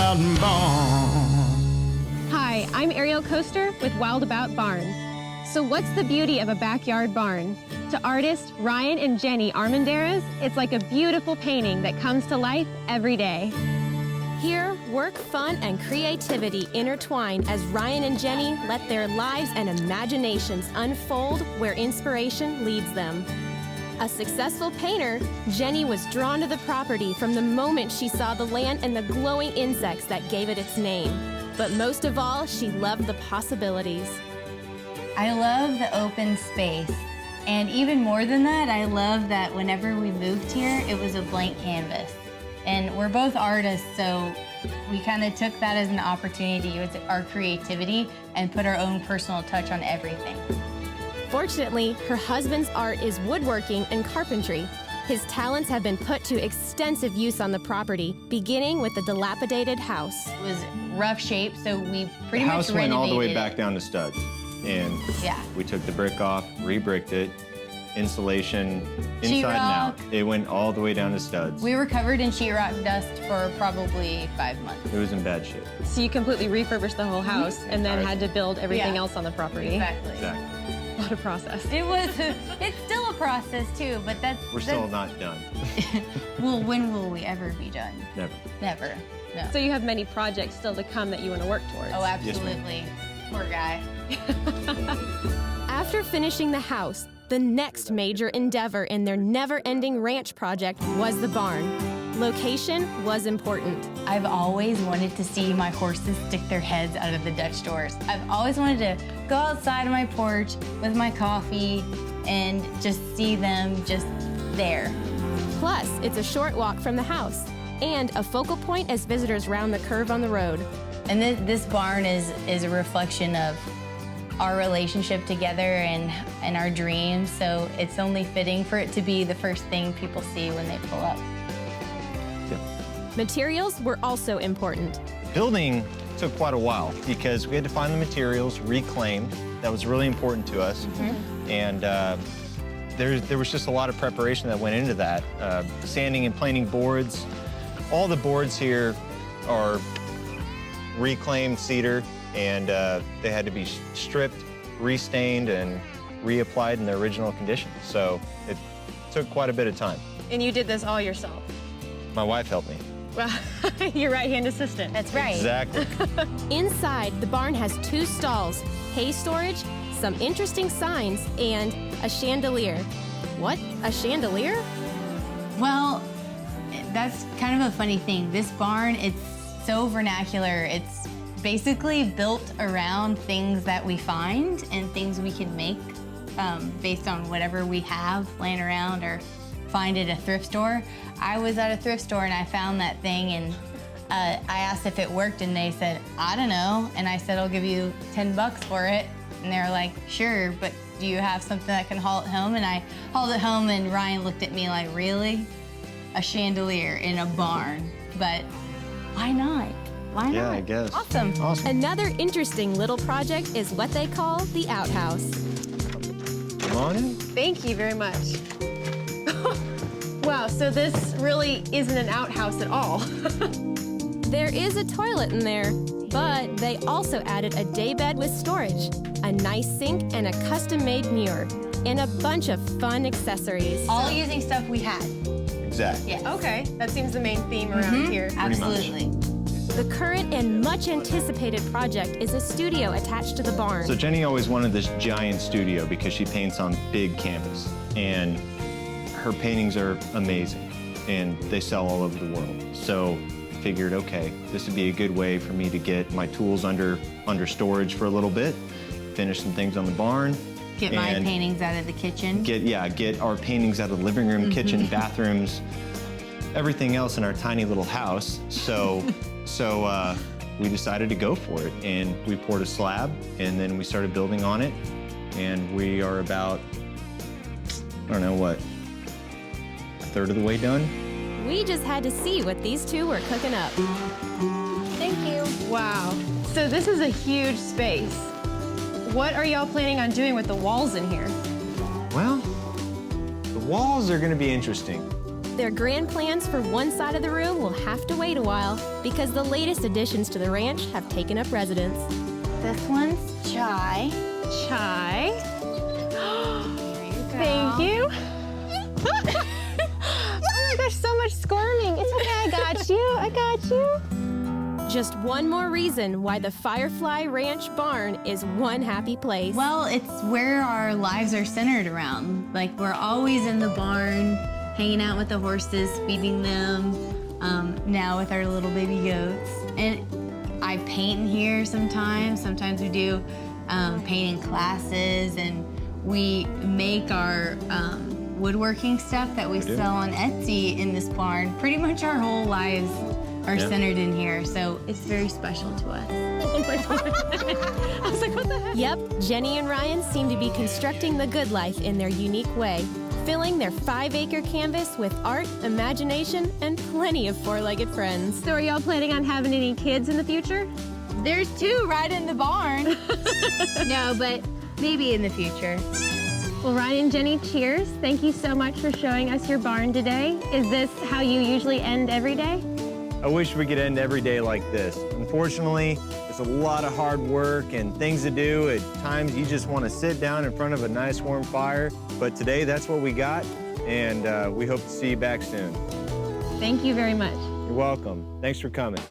About Barn. Hi, I'm Ariel Coaster with Wild About Barn. So what's the beauty of a backyard barn? To artists Ryan and Jenny Armanderas, it's like a beautiful painting that comes to life every day. Here, work, fun, and creativity intertwine as Ryan and Jenny let their lives and imaginations unfold where inspiration leads them. A successful painter, Jenny was drawn to the property from the moment she saw the land and the glowing insects that gave it its name. But most of all, she loved the possibilities. I love the open space. And even more than that, I love that whenever we moved here, it was a blank canvas. And we're both artists, so we kind of took that as an opportunity to use our creativity and put our own personal touch on everything. Fortunately, her husband's art is woodworking and carpentry. His talents have been put to extensive use on the property, beginning with the dilapidated house. It was rough shape, so we pretty The much house renovated went all the way it. back down to studs. And Yeah. we took the brick off, re-bricked it, insulation inside and out. Sheetrock. It went all the way down to studs. We were covered in sheetrock dust for probably 5 months. It was in bad shape. So you completely refurbished the whole house and then Right. had to build everything Yeah. else on the property. Exactly. Exactly. What a process. It was, it's still a process too, but We're still not done. Well, when will we ever be done? Never. Never, no. So you have many projects still to come that you want to work towards. Oh, Yes, ma'am. absolutely. Poor guy. After finishing the house, the next major endeavor in their never-ending ranch project was the barn. Location was important. I've always wanted to see my horses stick their heads out of the Dutch doors. I've always wanted to go outside on my porch with my coffee and just see them just there. Plus, it's a short walk from the house and a focal point as visitors round the curve on the road. And this barn is a reflection of our relationship together and our dreams, so it's only fitting for it to be the first thing people see when they pull up. Materials were also important. Building took quite a while because we had to find the materials reclaimed. That was really important to us. And there was just a lot of preparation that went into that. Sanding and planing boards. All the boards here are reclaimed cedar, and they had to be stripped, restained, and reapplied in their original condition. So it took quite a bit of time. And you did this all yourself. My wife helped me. Well, your right-hand assistant. That's right. Exactly. Inside, the barn has 2 stalls, hay storage, some interesting signs, and a chandelier. What? A chandelier? Well, that's kind of a funny thing. This barn, it's so vernacular. It's basically built around things that we find and things we can make based on whatever we have laying around or find at a thrift store. I was at a thrift store and I found that thing, and I asked if it worked, and they said, I don't know. And I said, I'll give you $10 for it. And they were like, sure, but do you have something that can haul it home? And I hauled it home, and Ryan looked at me like, really? A chandelier in a barn? But why not? Why not? Yeah, I guess. Awesome. Awesome. Another interesting little project is what they call the outhouse. Come on in. Thank you very much. Wow, so this really isn't an outhouse at all. There is a toilet in there, but they also added a daybed with storage, a nice sink, and a custom-made mirror, and a bunch of fun accessories. All using stuff we had. Exactly. Yes. Okay, that seems the main theme around here. Pretty much. Absolutely. The current and much anticipated project is a studio attached to the barn. So Jenny always wanted this giant studio because she paints on big canvas, and her paintings are amazing, and they sell all over the world. So I figured, okay, this would be a good way for me to get my tools under storage for a little bit, finish some things on the barn. Get my and paintings out of the kitchen. Get our paintings out of the living room, kitchen, bathrooms, everything else in our tiny little house. So we decided to go for it, and we poured a slab, and then we started building on it, and we are about, I don't know what, a third of the way done. We just had to see what these two were cooking up. Thank you. Wow, so this is a huge space. What are y'all planning on doing with the walls in here? Well, the walls are gonna be interesting. Their grand plans for one side of the room will have to wait a while because the latest additions to the ranch have taken up residence. This one's Chai. Chai. Here you go. Thank you. Oh my gosh, so much squirming. It's okay, I got you. I got you. Just one more reason why the Firefly Ranch barn is one happy place. Well, it's where our lives are centered around. Like, we're always in the barn, hanging out with the horses, feeding them, now with our little baby goats. And I paint in here sometimes. Sometimes we do painting classes, and we make our woodworking stuff that we sell on Etsy in this barn. Pretty much our whole lives are centered in here, so it's very special to us. I was like, what the heck? Yep, Jenny and Ryan seem to be constructing the good life in their unique way, filling their 5-acre canvas with art, imagination, and plenty of four-legged friends. So are y'all planning on having any kids in the future? There's 2 right in the barn. No, but maybe in the future. Well, Ryan and Jenny, cheers. Thank you so much for showing us your barn today. Is this how you usually end every day? I wish we could end every day like this. Unfortunately, it's a lot of hard work and things to do. At times, you just want to sit down in front of a nice warm fire. But today, that's what we got, and we hope to see you back soon. Thank you very much. You're welcome. Thanks for coming.